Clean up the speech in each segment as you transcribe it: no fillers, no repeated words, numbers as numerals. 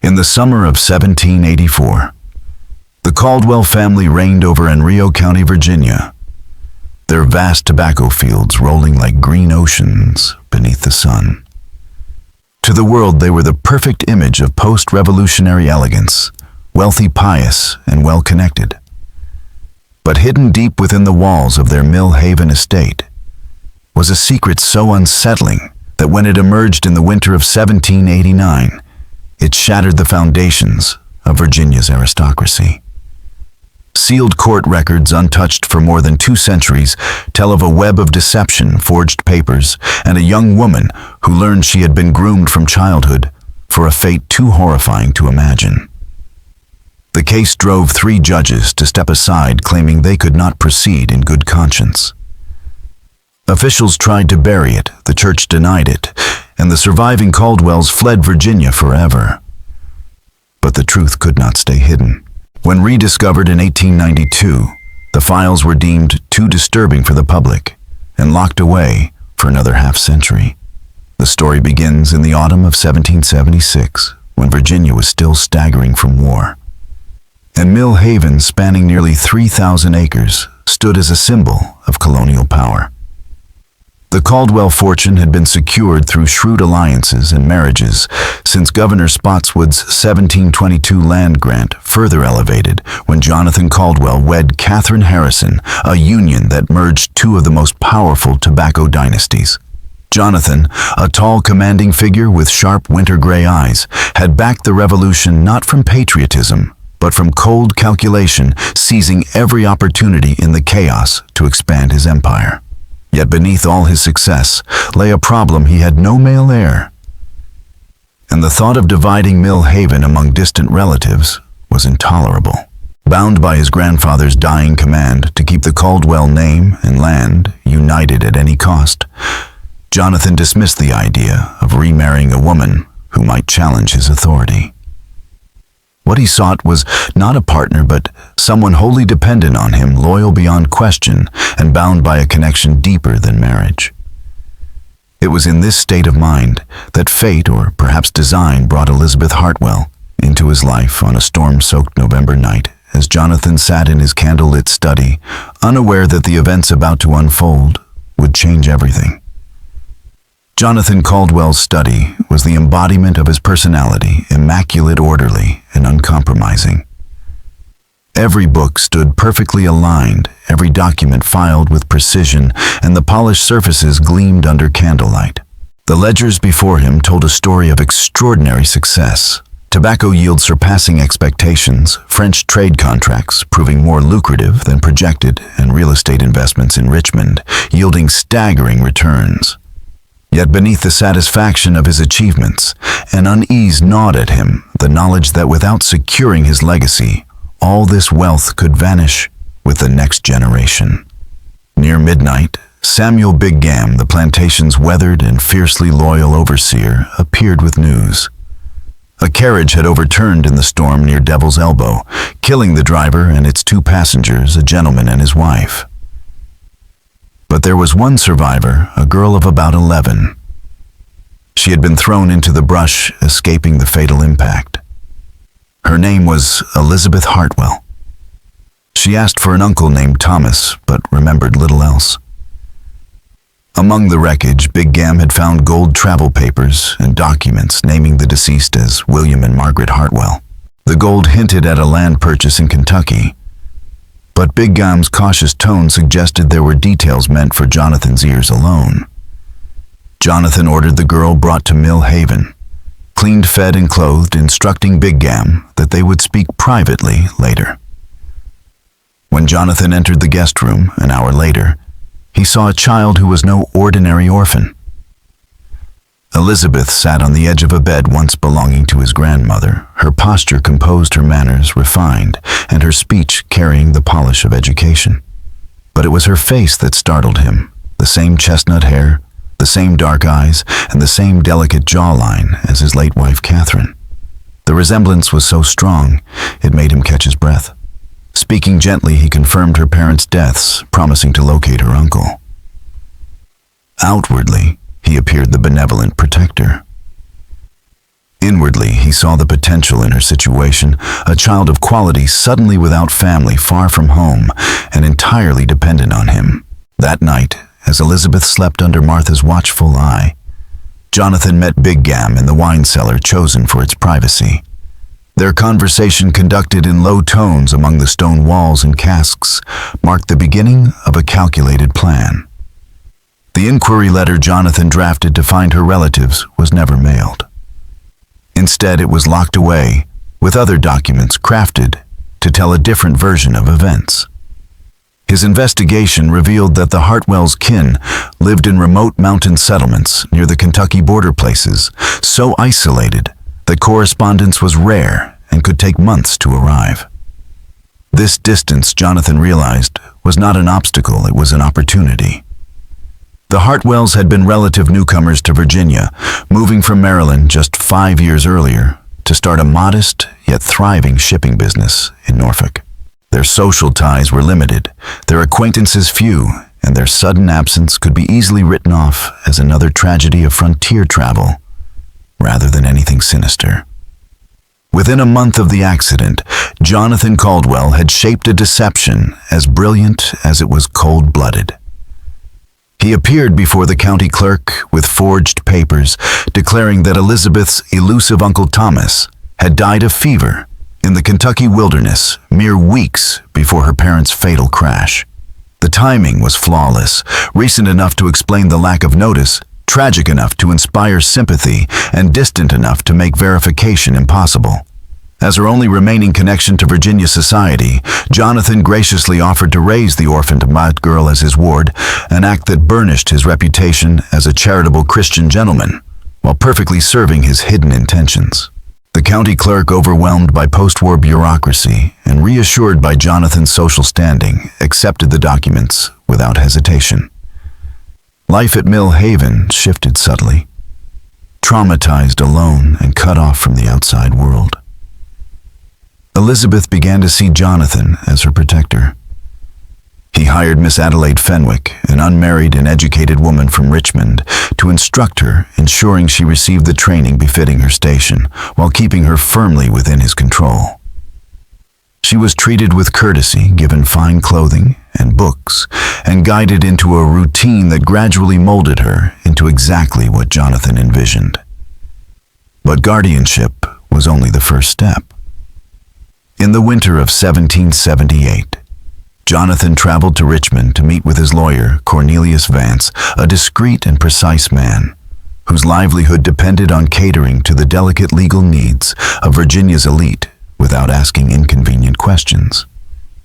In the summer of 1784, the Caldwell family reigned over Enrio County, Virginia, their vast tobacco fields rolling like green oceans beneath the sun. To the world, they were the perfect image of post-revolutionary elegance, wealthy, pious, and well-connected. But hidden deep within the walls of their Mill Haven estate was a secret so unsettling that when it emerged in the winter of 1789, it shattered the foundations of Virginia's aristocracy. Sealed court records, untouched for more than 2 centuries, tell of a web of deception, forged papers, and a young woman who learned she had been groomed from childhood for a fate too horrifying to imagine. The case drove 3 judges to step aside, claiming they could not proceed in good conscience. Officials tried to bury it, the church denied it, and the surviving Caldwells fled Virginia forever. But the truth could not stay hidden. When rediscovered in 1892, the files were deemed too disturbing for the public and locked away for another half-century. The story begins in the autumn of 1776, when Virginia was still staggering from war. And Mill Haven, spanning nearly 3,000 acres, stood as a symbol of colonial power. The Caldwell fortune had been secured through shrewd alliances and marriages, since Governor Spotswood's 1722 land grant further elevated when Jonathan Caldwell wed Catherine Harrison, a union that merged 2 of the most powerful tobacco dynasties. Jonathan, a tall, commanding figure with sharp winter-gray eyes, had backed the revolution not from patriotism, but from cold calculation, seizing every opportunity in the chaos to expand his empire. Yet beneath all his success lay a problem: he had no male heir. And the thought of dividing Mill Haven among distant relatives was intolerable. Bound by his grandfather's dying command to keep the Caldwell name and land united at any cost, Jonathan dismissed the idea of remarrying a woman who might challenge his authority. What he sought was not a partner, but someone wholly dependent on him, loyal beyond question, and bound by a connection deeper than marriage. It was in this state of mind that fate, or perhaps design, brought Elizabeth Hartwell into his life on a storm-soaked November night, as Jonathan sat in his candlelit study, unaware that the events about to unfold would change everything. Jonathan Caldwell's study was the embodiment of his personality, immaculate, orderly, and uncompromising. Every book stood perfectly aligned, every document filed with precision, and the polished surfaces gleamed under candlelight. The ledgers before him told a story of extraordinary success. Tobacco yields surpassing expectations, French trade contracts proving more lucrative than projected, and real estate investments in Richmond yielding staggering returns. Yet beneath the satisfaction of his achievements, an unease gnawed at him, the knowledge that without securing his legacy, all this wealth could vanish with the next generation. Near midnight, Samuel Big Gam, the plantation's weathered and fiercely loyal overseer, appeared with news. A carriage had overturned in the storm near Devil's Elbow, killing the driver and its 2 passengers, a gentleman and his wife. But there was one survivor, a girl of about 11. She had been thrown into the brush, escaping the fatal impact. Her name was Elizabeth Hartwell. She asked for an uncle named Thomas, but remembered little else. Among the wreckage, Big Gam had found gold travel papers and documents naming the deceased as William and Margaret Hartwell. The gold hinted at a land purchase in Kentucky, but Big Gam's cautious tone suggested there were details meant for Jonathan's ears alone. Jonathan ordered the girl brought to Mill Haven, cleaned, fed, and clothed, instructing Big Gam that they would speak privately later. When Jonathan entered the guest room an hour later, he saw a child who was no ordinary orphan. Elizabeth sat on the edge of a bed once belonging to his grandmother, her posture composed, her manners refined, and her speech carrying the polish of education. But it was her face that startled him, the same chestnut hair, the same dark eyes, and the same delicate jawline as his late wife Catherine. The resemblance was so strong, it made him catch his breath. Speaking gently, he confirmed her parents' deaths, promising to locate her uncle. Outwardly, he appeared the benevolent protector. Inwardly, he saw the potential in her situation, a child of quality suddenly without family, far from home, and entirely dependent on him. That night, as Elizabeth slept under Martha's watchful eye, Jonathan met Big Gam in the wine cellar chosen for its privacy. Their conversation, conducted in low tones among the stone walls and casks, marked the beginning of a calculated plan. The inquiry letter Jonathan drafted to find her relatives was never mailed. Instead, it was locked away, with other documents crafted to tell a different version of events. His investigation revealed that the Hartwell's kin lived in remote mountain settlements near the Kentucky border places, so isolated that correspondence was rare and could take months to arrive. This distance, Jonathan realized, was not an obstacle, it was an opportunity. The Hartwells had been relative newcomers to Virginia, moving from Maryland just 5 years earlier to start a modest yet thriving shipping business in Norfolk. Their social ties were limited, their acquaintances few, and their sudden absence could be easily written off as another tragedy of frontier travel, rather than anything sinister. Within a month of the accident, Jonathan Caldwell had shaped a deception as brilliant as it was cold-blooded. He appeared before the county clerk with forged papers declaring that Elizabeth's elusive Uncle Thomas had died of fever in the Kentucky wilderness mere weeks before her parents' fatal crash. The timing was flawless, recent enough to explain the lack of notice, tragic enough to inspire sympathy, and distant enough to make verification impossible. As her only remaining connection to Virginia society, Jonathan graciously offered to raise the orphaned Mott girl as his ward, an act that burnished his reputation as a charitable Christian gentleman, while perfectly serving his hidden intentions. The county clerk, overwhelmed by post-war bureaucracy and reassured by Jonathan's social standing, accepted the documents without hesitation. Life at Mill Haven shifted subtly. Traumatized, alone, and cut off from the outside world, Elizabeth began to see Jonathan as her protector. He hired Miss Adelaide Fenwick, an unmarried and educated woman from Richmond, to instruct her, ensuring she received the training befitting her station, while keeping her firmly within his control. She was treated with courtesy, given fine clothing and books, and guided into a routine that gradually molded her into exactly what Jonathan envisioned. But guardianship was only the first step. In the winter of 1778, Jonathan traveled to Richmond to meet with his lawyer, Cornelius Vance, a discreet and precise man, whose livelihood depended on catering to the delicate legal needs of Virginia's elite without asking inconvenient questions.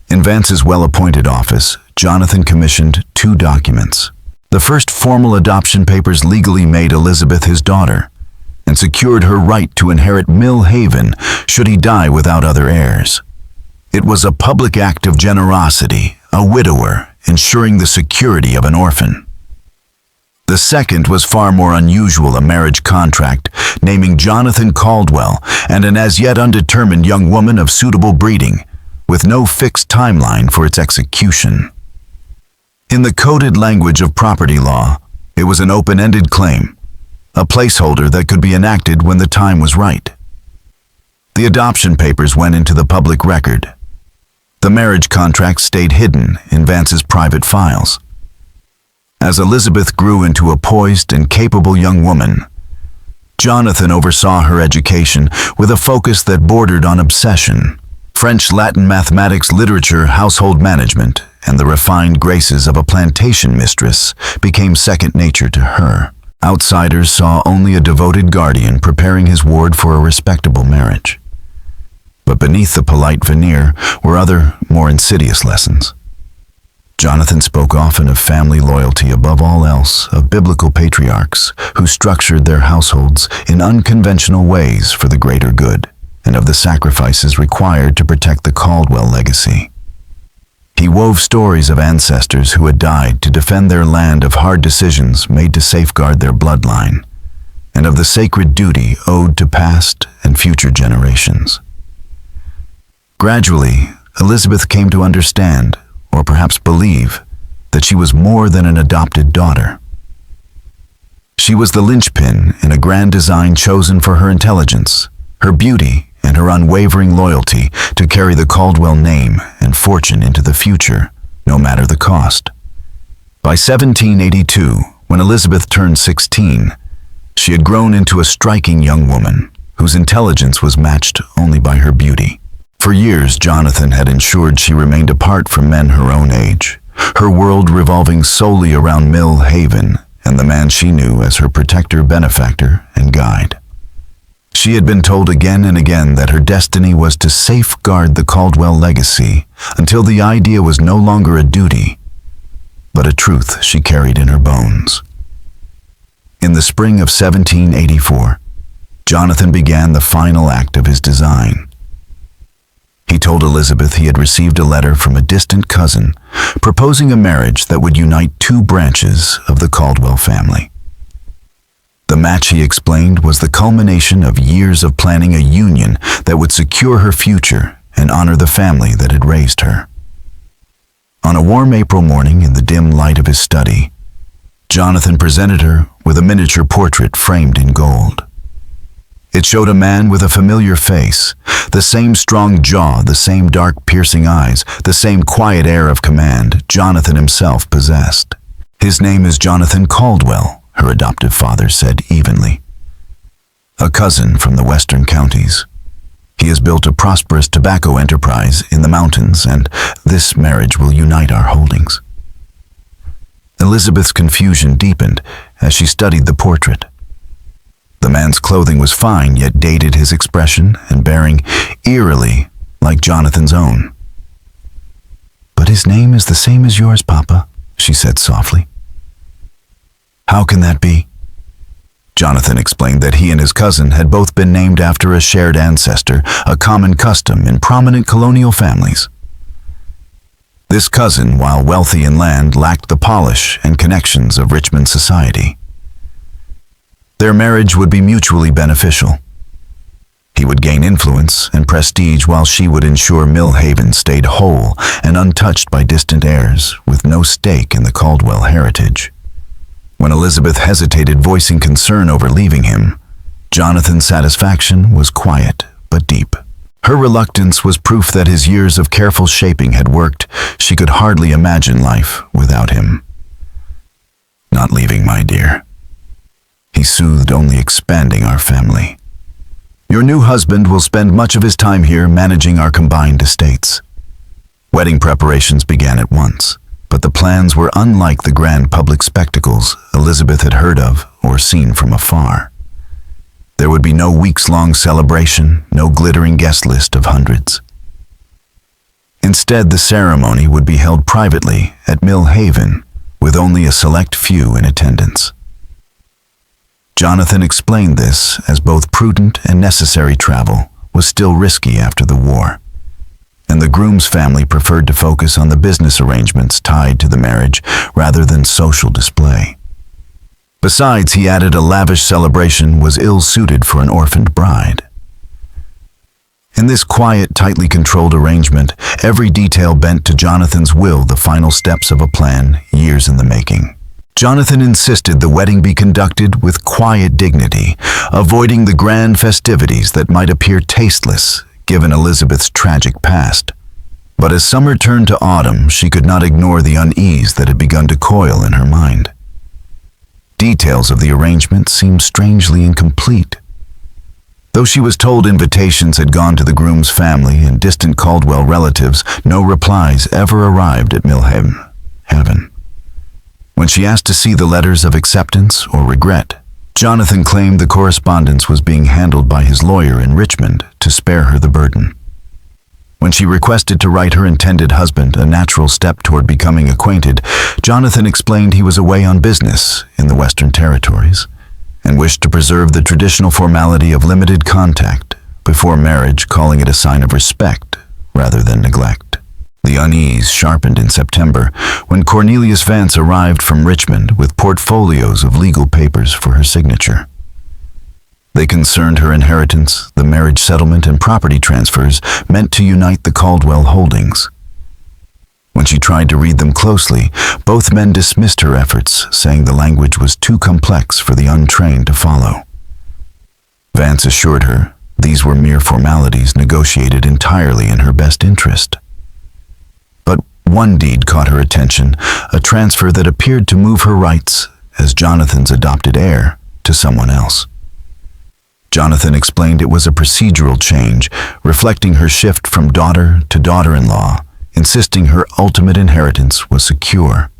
In Vance's well-appointed office, Jonathan commissioned 2 documents. The first formal adoption papers legally made Elizabeth his daughter, and secured her right to inherit Mill Haven should he die without other heirs. It was a public act of generosity, a widower ensuring the security of an orphan. The second was far more unusual, a marriage contract naming Jonathan Caldwell and an as yet undetermined young woman of suitable breeding, with no fixed timeline for its execution. In the coded language of property law, it was an open-ended claim, a placeholder that could be enacted when the time was right. The adoption papers went into the public record. The marriage contract stayed hidden in Vance's private files. As Elizabeth grew into a poised and capable young woman, Jonathan oversaw her education with a focus that bordered on obsession. French, Latin, mathematics, literature, household management, and the refined graces of a plantation mistress became second nature to her. Outsiders saw only a devoted guardian preparing his ward for a respectable marriage. But beneath the polite veneer were other, more insidious lessons. Jonathan spoke often of family loyalty, above all else, of biblical patriarchs who structured their households in unconventional ways for the greater good, and of the sacrifices required to protect the Caldwell legacy. He wove stories of ancestors who had died to defend their land, of hard decisions made to safeguard their bloodline, and of the sacred duty owed to past and future generations. Gradually, Elizabeth came to understand, or perhaps believe, that she was more than an adopted daughter. She was the linchpin in a grand design chosen for her intelligence, her beauty, and her unwavering loyalty to carry the Caldwell name and fortune into the future, no matter the cost. By 1782, when Elizabeth turned 16, she had grown into a striking young woman whose intelligence was matched only by her beauty. For years, Jonathan had ensured she remained apart from men her own age, her world revolving solely around Mill Haven and the man she knew as her protector, benefactor, and guide. She had been told again and again that her destiny was to safeguard the Caldwell legacy until the idea was no longer a duty, but a truth she carried in her bones. In the spring of 1784, Jonathan began the final act of his design. He told Elizabeth he had received a letter from a distant cousin proposing a marriage that would unite two branches of the Caldwell family. The match, he explained, was the culmination of years of planning a union that would secure her future and honor the family that had raised her. On a warm April morning in the dim light of his study, Jonathan presented her with a miniature portrait framed in gold. It showed a man with a familiar face, the same strong jaw, the same dark piercing eyes, the same quiet air of command Jonathan himself possessed. "His name is Jonathan Caldwell," her adoptive father said evenly. "A cousin from the western counties. He has built a prosperous tobacco enterprise in the mountains, and this marriage will unite our holdings." Elizabeth's confusion deepened as she studied the portrait. The man's clothing was fine, yet dated his expression and bearing eerily like Jonathan's own. "But his name is the same as yours, Papa," she said softly. "How can that be?" Jonathan explained that he and his cousin had both been named after a shared ancestor, a common custom in prominent colonial families. This cousin, while wealthy in land, lacked the polish and connections of Richmond society. Their marriage would be mutually beneficial. He would gain influence and prestige while she would ensure Mill Haven stayed whole and untouched by distant heirs with no stake in the Caldwell heritage. When Elizabeth hesitated, voicing concern over leaving him, Jonathan's satisfaction was quiet but deep. Her reluctance was proof that his years of careful shaping had worked. She could hardly imagine life without him. "Not leaving, my dear," he soothed, "only expanding our family. Your new husband will spend much of his time here managing our combined estates." Wedding preparations began at once, but the plans were unlike the grand public spectacles Elizabeth had heard of or seen from afar. There would be no weeks-long celebration, no glittering guest list of hundreds. Instead, the ceremony would be held privately at Mill Haven, with only a select few in attendance. Jonathan explained this as both prudent and necessary. Travel was still risky after the war, and the groom's family preferred to focus on the business arrangements tied to the marriage rather than social display. Besides, he added, a lavish celebration was ill-suited for an orphaned bride. In this quiet, tightly controlled arrangement, every detail bent to Jonathan's will, the final steps of a plan years in the making. Jonathan insisted the wedding be conducted with quiet dignity, avoiding the grand festivities that might appear tasteless given Elizabeth's tragic past. But as summer turned to autumn, she could not ignore the unease that had begun to coil in her mind. Details of the arrangement seemed strangely incomplete. Though she was told invitations had gone to the groom's family and distant Caldwell relatives, no replies ever arrived at Mill Haven. When she asked to see the letters of acceptance or regret, Jonathan claimed the correspondence was being handled by his lawyer in Richmond to spare her the burden. When she requested to write her intended husband, a natural step toward becoming acquainted, Jonathan explained he was away on business in the Western Territories and wished to preserve the traditional formality of limited contact before marriage, calling it a sign of respect rather than neglect. The unease sharpened in September when Cornelius Vance arrived from Richmond with portfolios of legal papers for her signature. They concerned her inheritance, the marriage settlement, and property transfers meant to unite the Caldwell holdings. When she tried to read them closely, both men dismissed her efforts, saying the language was too complex for the untrained to follow. Vance assured her these were mere formalities negotiated entirely in her best interest. But one deed caught her attention, a transfer that appeared to move her rights as Jonathan's adopted heir to someone else. Jonathan explained it was a procedural change, reflecting her shift from daughter to daughter-in-law, insisting her ultimate inheritance was secure.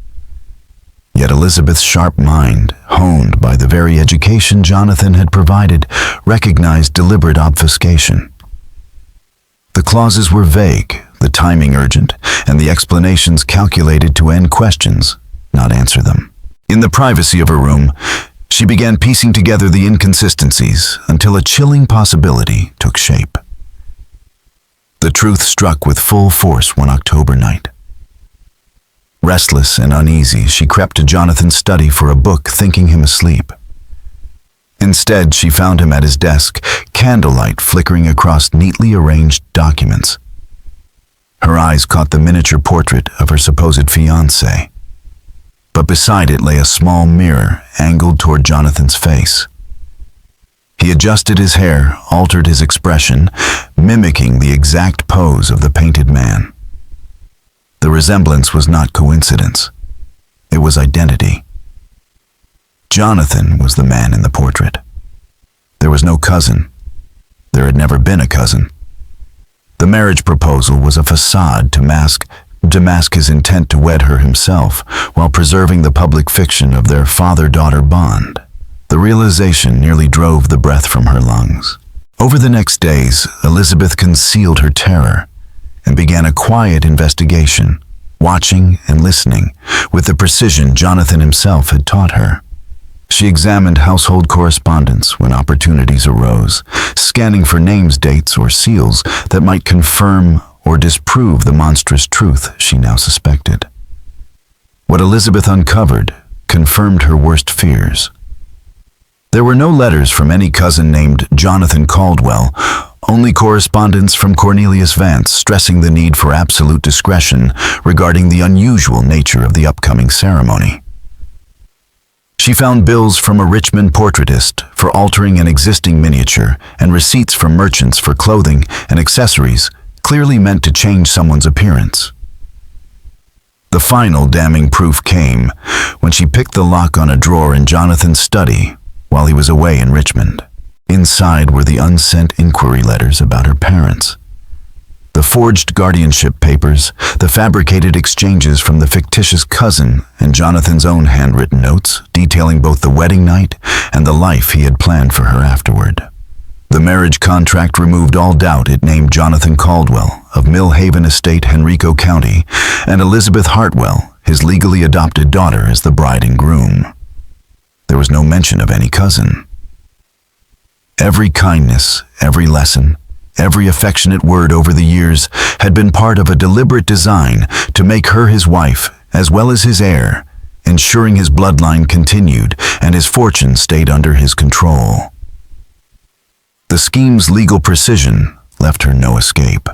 Yet Elizabeth's sharp mind, honed by the very education Jonathan had provided, recognized deliberate obfuscation. The clauses were vague, the timing urgent, and the explanations calculated to end questions, not answer them. In the privacy of her room, she began piecing together the inconsistencies until a chilling possibility took shape. The truth struck with full force one October night. Restless and uneasy, she crept to Jonathan's study for a book, thinking him asleep. Instead, she found him at his desk, candlelight flickering across neatly arranged documents. Her eyes caught the miniature portrait of her supposed fiancé, but beside it lay a small mirror angled toward Jonathan's face. He adjusted his hair, altered his expression, mimicking the exact pose of the painted man. The resemblance was not coincidence. It was identity. Jonathan was the man in the portrait. There was no cousin. There had never been a cousin. The marriage proposal was a facade to mask his intent to wed her himself, while preserving the public fiction of their father-daughter bond. The realization nearly drove the breath from her lungs. Over the next days, Elizabeth concealed her terror and began a quiet investigation, watching and listening with the precision Jonathan himself had taught her. She examined household correspondence when opportunities arose, scanning for names, dates, or seals that might confirm or disprove the monstrous truth she now suspected. What Elizabeth uncovered confirmed her worst fears. There were no letters from any cousin named Jonathan Caldwell, only correspondence from Cornelius Vance stressing the need for absolute discretion regarding the unusual nature of the upcoming ceremony. She found bills from a Richmond portraitist for altering an existing miniature and receipts from merchants for clothing and accessories clearly meant to change someone's appearance. The final damning proof came when she picked the lock on a drawer in Jonathan's study while he was away in Richmond. Inside were the unsent inquiry letters about her parents, the forged guardianship papers, the fabricated exchanges from the fictitious cousin, and Jonathan's own handwritten notes detailing both the wedding night and the life he had planned for her afterward. The marriage contract removed all doubt. It named Jonathan Caldwell of Mill Haven Estate, Henrico County, and Elizabeth Hartwell, his legally adopted daughter, as the bride and groom. There was no mention of any cousin. Every kindness, every lesson, every affectionate word over the years had been part of a deliberate design to make her his wife as well as his heir, ensuring his bloodline continued and his fortune stayed under his control. The scheme's legal precision left her no escape.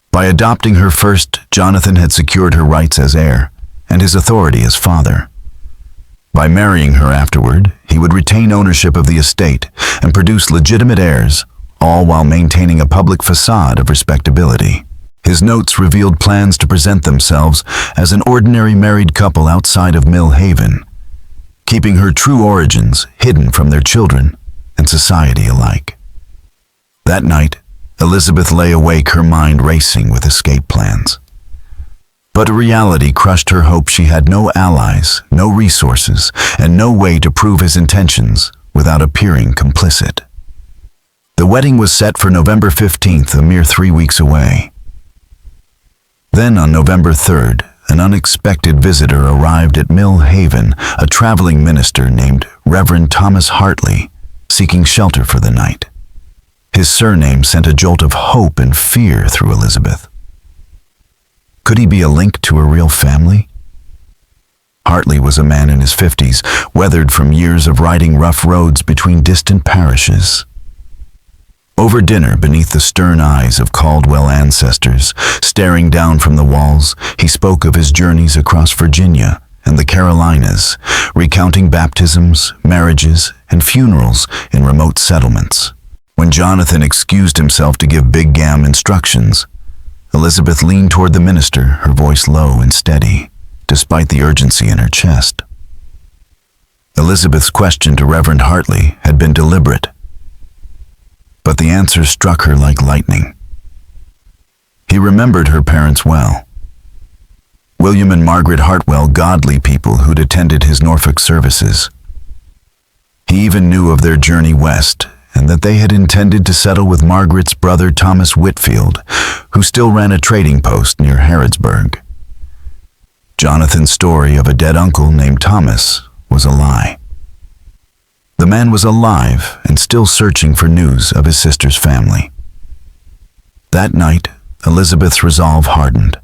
By adopting her first, Jonathan had secured her rights as heir and his authority as father. By marrying her afterward, he would retain ownership of the estate and produce legitimate heirs, all while maintaining a public facade of respectability. His notes revealed plans to present themselves as an ordinary married couple outside of Mill Haven, keeping her true origins hidden from their children and society alike. That night, Elizabeth lay awake, her mind racing with escape plans. But reality crushed her hope. She had no allies, no resources, and no way to prove his intentions without appearing complicit. The wedding was set for November 15th, a mere 3 weeks away. Then on November 3rd, an unexpected visitor arrived at Mill Haven, a traveling minister named Reverend Thomas Hartley, seeking shelter for the night. His surname sent a jolt of hope and fear through Elizabeth. Could he be a link to a real family? Hartley was a man in his 50s, weathered from years of riding rough roads between distant parishes. Over dinner, beneath the stern eyes of Caldwell ancestors, staring down from the walls, he spoke of his journeys across Virginia and the Carolinas, recounting baptisms, marriages, and funerals in remote settlements. When Jonathan excused himself to give Big Gam instructions, Elizabeth leaned toward the minister, her voice low and steady, despite the urgency in her chest. Elizabeth's question to Reverend Hartley had been deliberate, but the answer struck her like lightning. He remembered her parents well. William and Margaret Hartwell, godly people who'd attended his Norfolk services. He even knew of their journey west, and that they had intended to settle with Margaret's brother Thomas Whitfield, who still ran a trading post near Harrodsburg. Jonathan's story of a dead uncle named Thomas was a lie. The man was alive and still searching for news of his sister's family. That night, Elizabeth's resolve hardened.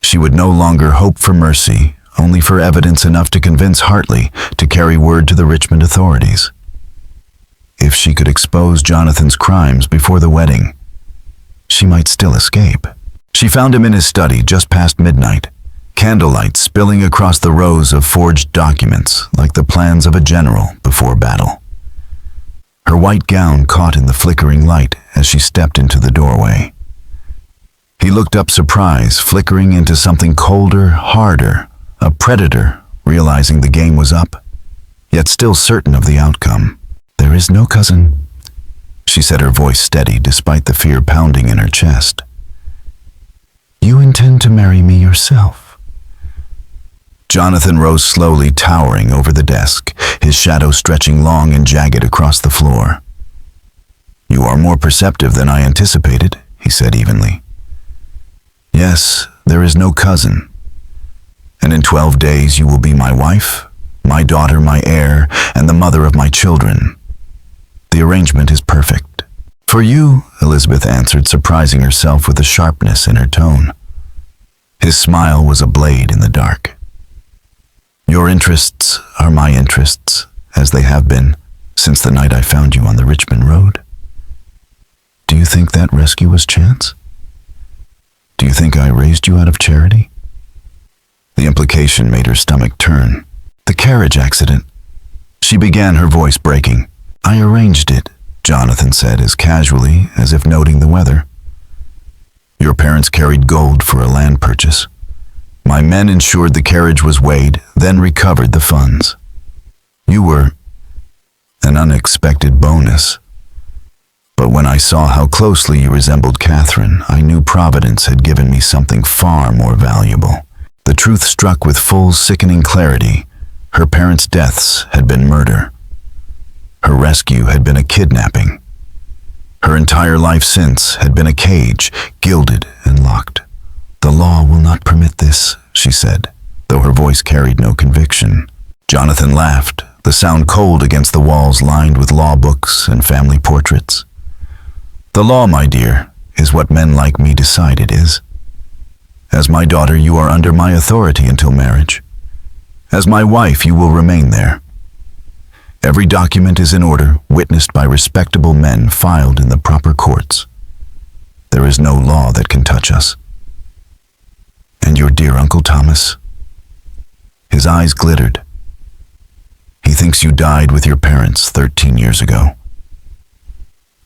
She would no longer hope for mercy, only for evidence enough to convince Hartley to carry word to the Richmond authorities. If she could expose Jonathan's crimes before the wedding, she might still escape. She found him in his study just past midnight, candlelight spilling across the rows of forged documents like the plans of a general before battle. Her white gown caught in the flickering light as she stepped into the doorway. He looked up, surprise flickering into something colder, harder, a predator realizing the game was up, yet still certain of the outcome. "There is no cousin," she said, her voice steady despite the fear pounding in her chest. "You intend to marry me yourself." Jonathan rose slowly, towering over the desk, his shadow stretching long and jagged across the floor. "You are more perceptive than I anticipated," he said evenly. "Yes, there is no cousin. And in 12 days you will be my wife, my daughter, my heir, and the mother of my children. The arrangement is perfect." "For you," Elizabeth answered, surprising herself with the sharpness in her tone. His smile was a blade in the dark. "Your interests are my interests, as they have been since the night I found you on the Richmond Road. Do you think that rescue was chance? Do you think I raised you out of charity?" The implication made her stomach turn. "The carriage accident," she began, her voice breaking. "I arranged it," Jonathan said as casually as if noting the weather. "Your parents carried gold for a land purchase. My men ensured the carriage was weighed, then recovered the funds. You were an unexpected bonus. But when I saw how closely you resembled Catherine, I knew Providence had given me something far more valuable." The truth struck with full, sickening clarity. Her parents' deaths had been murder. Her rescue had been a kidnapping. Her entire life since had been a cage, gilded and locked. "The law will not permit this," she said, though her voice carried no conviction. Jonathan laughed, the sound cold against the walls lined with law books and family portraits. "The law, my dear, is what men like me decide it is. As my daughter, you are under my authority until marriage. As my wife, you will remain there. Every document is in order, witnessed by respectable men, filed in the proper courts. There is no law that can touch us. And your dear Uncle Thomas?" His eyes glittered. "He thinks you died with your parents 13 years ago."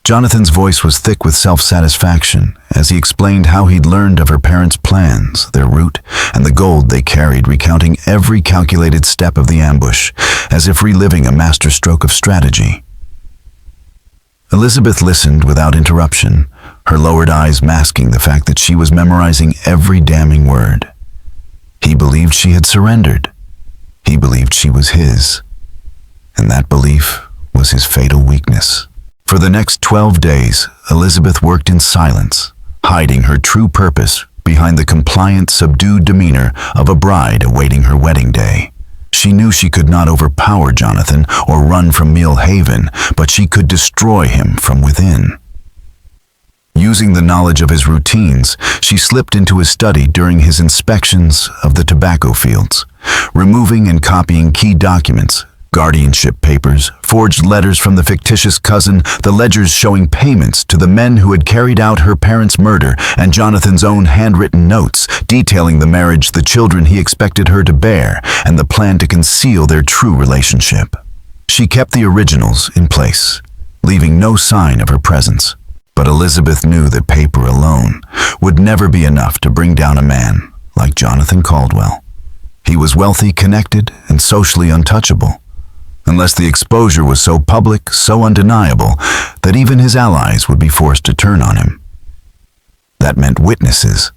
Jonathan's voice was thick with self-satisfaction as he explained how he'd learned of her parents' plans, their route, and the gold they carried, recounting every calculated step of the ambush, as if reliving a masterstroke of strategy. Elizabeth listened without interruption, her lowered eyes masking the fact that she was memorizing every damning word. He believed she had surrendered. He believed she was his. And that belief was his fatal weakness. For the next 12 days, Elizabeth worked in silence, hiding her true purpose behind the compliant, subdued demeanor of a bride awaiting her wedding day. She knew she could not overpower Jonathan or run from Mill Haven, but she could destroy him from within. Using the knowledge of his routines, she slipped into his study during his inspections of the tobacco fields, removing and copying key documents Guardianship papers, forged letters from the fictitious cousin, the ledgers showing payments to the men who had carried out her parents' murder, and Jonathan's own handwritten notes detailing the marriage, the children he expected her to bear, and the plan to conceal their true relationship. She kept the originals in place, leaving no sign of her presence. But Elizabeth knew that paper alone would never be enough to bring down a man like Jonathan Caldwell. He was wealthy, connected, and socially untouchable, unless the exposure was so public, so undeniable, that even his allies would be forced to turn on him. That meant witnesses.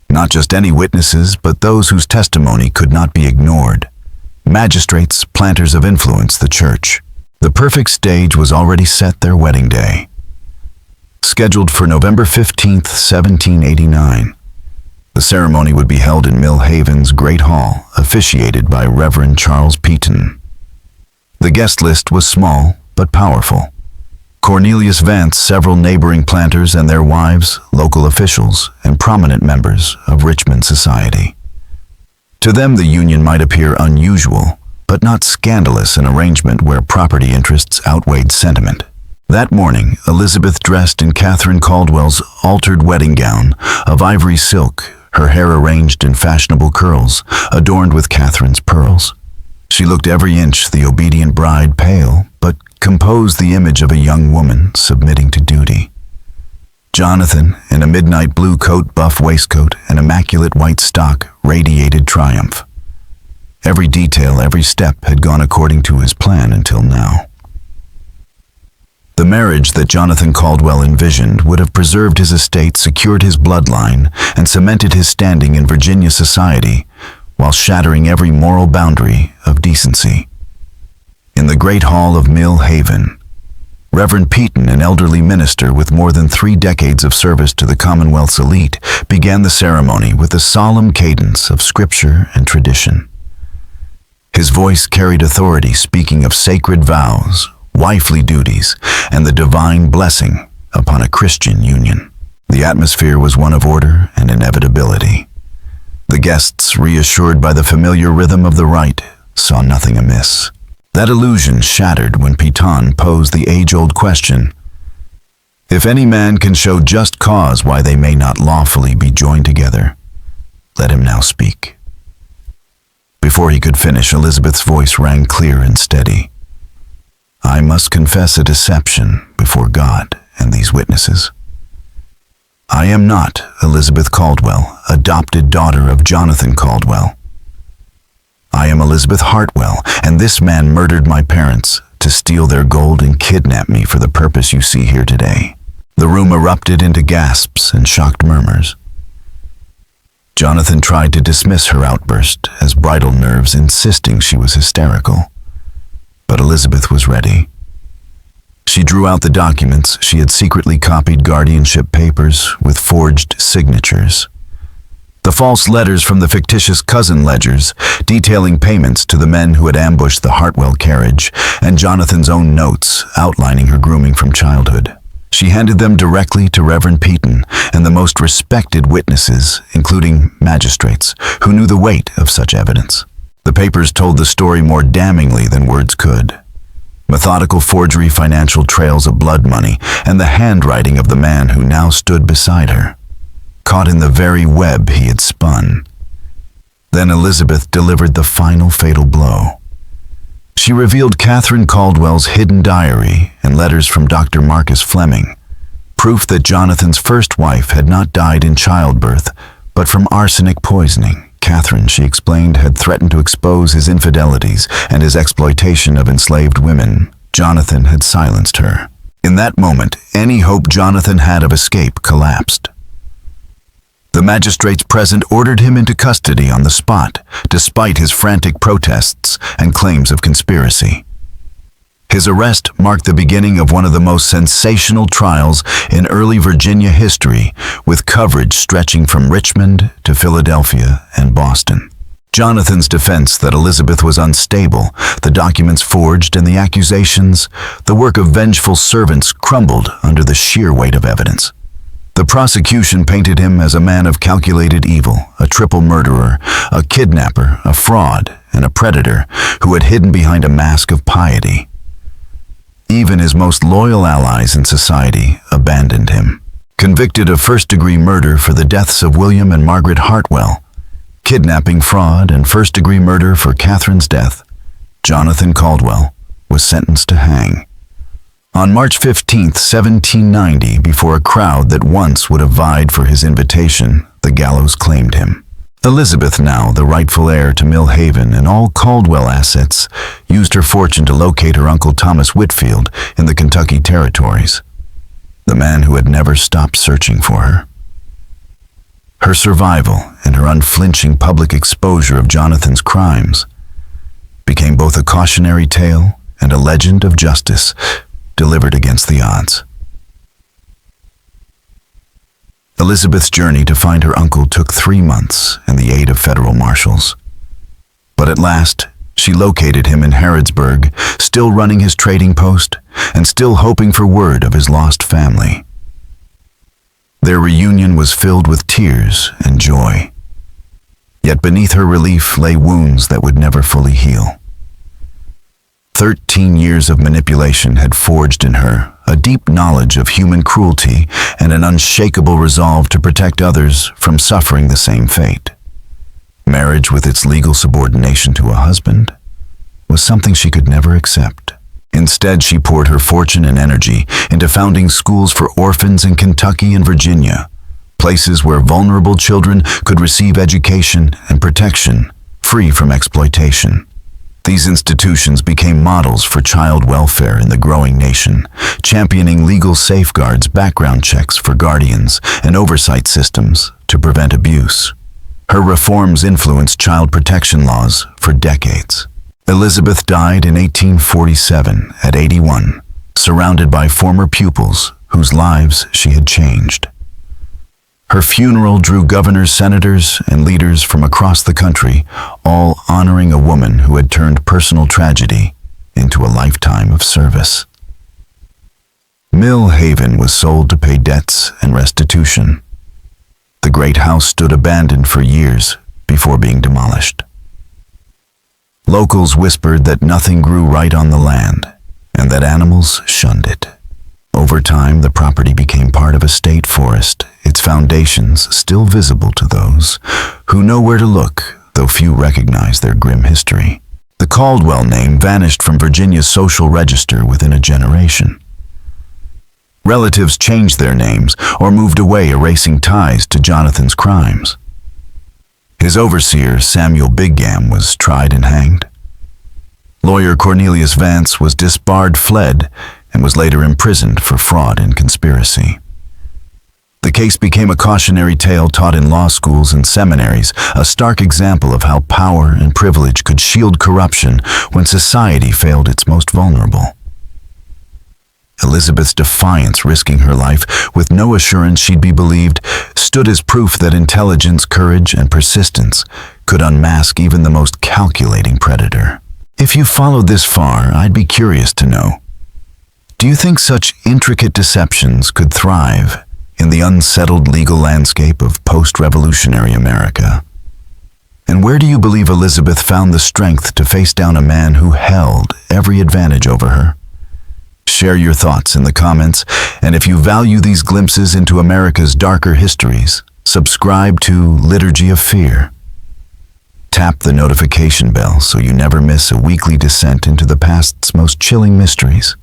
Not just any witnesses, but those whose testimony could not be ignored. Magistrates, planters of influence, the church. The perfect stage was already set their wedding day. Scheduled for November 15th, 1789. The ceremony would be held in Mill Haven's Great Hall, officiated by Reverend Charles Peaton. The guest list was small, but powerful. Cornelius Vance, several neighboring planters and their wives, local officials, and prominent members of Richmond society. To them, the union might appear unusual, but not scandalous, an arrangement where property interests outweighed sentiment. That morning, Elizabeth dressed in Catherine Caldwell's altered wedding gown of ivory silk, her hair arranged in fashionable curls, adorned with Catherine's pearls. She looked every inch the obedient bride, pale, but composed, the image of a young woman submitting to duty. Jonathan, in a midnight blue coat, buff waistcoat, and immaculate white stock, radiated triumph. Every detail, every step had gone according to his plan until now. The marriage that Jonathan Caldwell envisioned would have preserved his estate, secured his bloodline, and cemented his standing in Virginia society, while shattering every moral boundary of decency. In the great hall of Mill Haven, Reverend Peaton, an elderly minister with more than 3 decades of service to the Commonwealth's elite, began the ceremony with a solemn cadence of scripture and tradition. His voice carried authority, speaking of sacred vows, wifely duties, and the divine blessing upon a Christian union. The atmosphere was one of order and inevitability. The guests, reassured by the familiar rhythm of the rite, saw nothing amiss. That illusion shattered when Peaton posed the age-old question, "If any man can show just cause why they may not lawfully be joined together, let him now speak." Before he could finish, Elizabeth's voice rang clear and steady. "I must confess a deception before God and these witnesses. I am not Elizabeth Caldwell, adopted daughter of Jonathan Caldwell. I am Elizabeth Hartwell, and this man murdered my parents to steal their gold and kidnap me for the purpose you see here today." The room erupted into gasps and shocked murmurs. Jonathan tried to dismiss her outburst as bridal nerves, insisting she was hysterical. But Elizabeth was ready. She drew out the documents. She had secretly copied guardianship papers with forged signatures. The false letters from the fictitious cousin ledgers, detailing payments to the men who had ambushed the Hartwell carriage, and Jonathan's own notes outlining her grooming from childhood. She handed them directly to Reverend Peaton and the most respected witnesses, including magistrates, who knew the weight of such evidence. The papers told the story more damningly than words could. Methodical forgery, financial trails of blood money, and the handwriting of the man who now stood beside her, caught in the very web he had spun. Then Elizabeth delivered the final fatal blow. She revealed Catherine Caldwell's hidden diary and letters from Dr. Marcus Fleming, proof that Jonathan's first wife had not died in childbirth, but from arsenic poisoning. Catherine, she explained, had threatened to expose his infidelities and his exploitation of enslaved women. Jonathan had silenced her. In that moment, any hope Jonathan had of escape collapsed. The magistrates present ordered him into custody on the spot, despite his frantic protests and claims of conspiracy. His arrest marked the beginning of one of the most sensational trials in early Virginia history, with coverage stretching from Richmond to Philadelphia and Boston. Jonathan's defense that Elizabeth was unstable, the documents forged, and the accusations, the work of vengeful servants, crumbled under the sheer weight of evidence. The prosecution painted him as a man of calculated evil, a triple murderer, a kidnapper, a fraud, and a predator who had hidden behind a mask of piety. Even his most loyal allies in society abandoned him. Convicted of first-degree murder for the deaths of William and Margaret Hartwell, kidnapping, fraud, and first-degree murder for Catherine's death, Jonathan Caldwell was sentenced to hang. On March 15, 1790, before a crowd that once would have vied for his invitation, the gallows claimed him. Elizabeth, now the rightful heir to Mill Haven and all Caldwell assets, used her fortune to locate her uncle Thomas Whitfield in the Kentucky territories, the man who had never stopped searching for her. Her survival and her unflinching public exposure of Jonathan's crimes became both a cautionary tale and a legend of justice delivered against the odds. Elizabeth's journey to find her uncle took 3 months and the aid of federal marshals. But at last, she located him in Harrodsburg, still running his trading post and still hoping for word of his lost family. Their reunion was filled with tears and joy. Yet beneath her relief lay wounds that would never fully heal. 13 years of manipulation had forged in her a deep knowledge of human cruelty and an unshakable resolve to protect others from suffering the same fate. Marriage, with its legal subordination to a husband, was something she could never accept. Instead, she poured her fortune and energy into founding schools for orphans in Kentucky and Virginia, places where vulnerable children could receive education and protection, free from exploitation. These institutions became models for child welfare in the growing nation, championing legal safeguards, background checks for guardians, and oversight systems to prevent abuse. Her reforms influenced child protection laws for decades. Elizabeth died in 1847 at 81, surrounded by former pupils whose lives she had changed. Her funeral drew governors, senators, and leaders from across the country, all honoring a woman who had turned personal tragedy into a lifetime of service. Mill Haven was sold to pay debts and restitution. The great house stood abandoned for years before being demolished. Locals whispered that nothing grew right on the land and that animals shunned it. Over time, the property became part of a state forest, its foundations still visible to those who know where to look, though few recognize their grim history. The Caldwell name vanished from Virginia's social register within a generation. Relatives changed their names or moved away, erasing ties to Jonathan's crimes. His overseer, Samuel Bigham, was tried and hanged. Lawyer Cornelius Vance was disbarred, fled, and was later imprisoned for fraud and conspiracy. The case became a cautionary tale taught in law schools and seminaries, a stark example of how power and privilege could shield corruption when society failed its most vulnerable. Elizabeth's defiance, risking her life with no assurance she'd be believed, stood as proof that intelligence, courage, and persistence could unmask even the most calculating predator. If you followed this far, I'd be curious to know, do you think such intricate deceptions could thrive in the unsettled legal landscape of post-revolutionary America? And where do you believe Elizabeth found the strength to face down a man who held every advantage over her? Share your thoughts in the comments, and if you value these glimpses into America's darker histories, subscribe to Liturgy of Fear. Tap the notification bell so you never miss a weekly descent into the past's most chilling mysteries.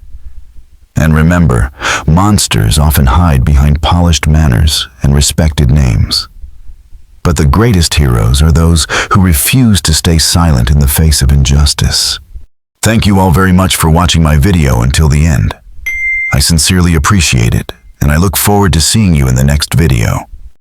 And remember, monsters often hide behind polished manners and respected names. But the greatest heroes are those who refuse to stay silent in the face of injustice. Thank you all very much for watching my video until the end. I sincerely appreciate it, and I look forward to seeing you in the next video.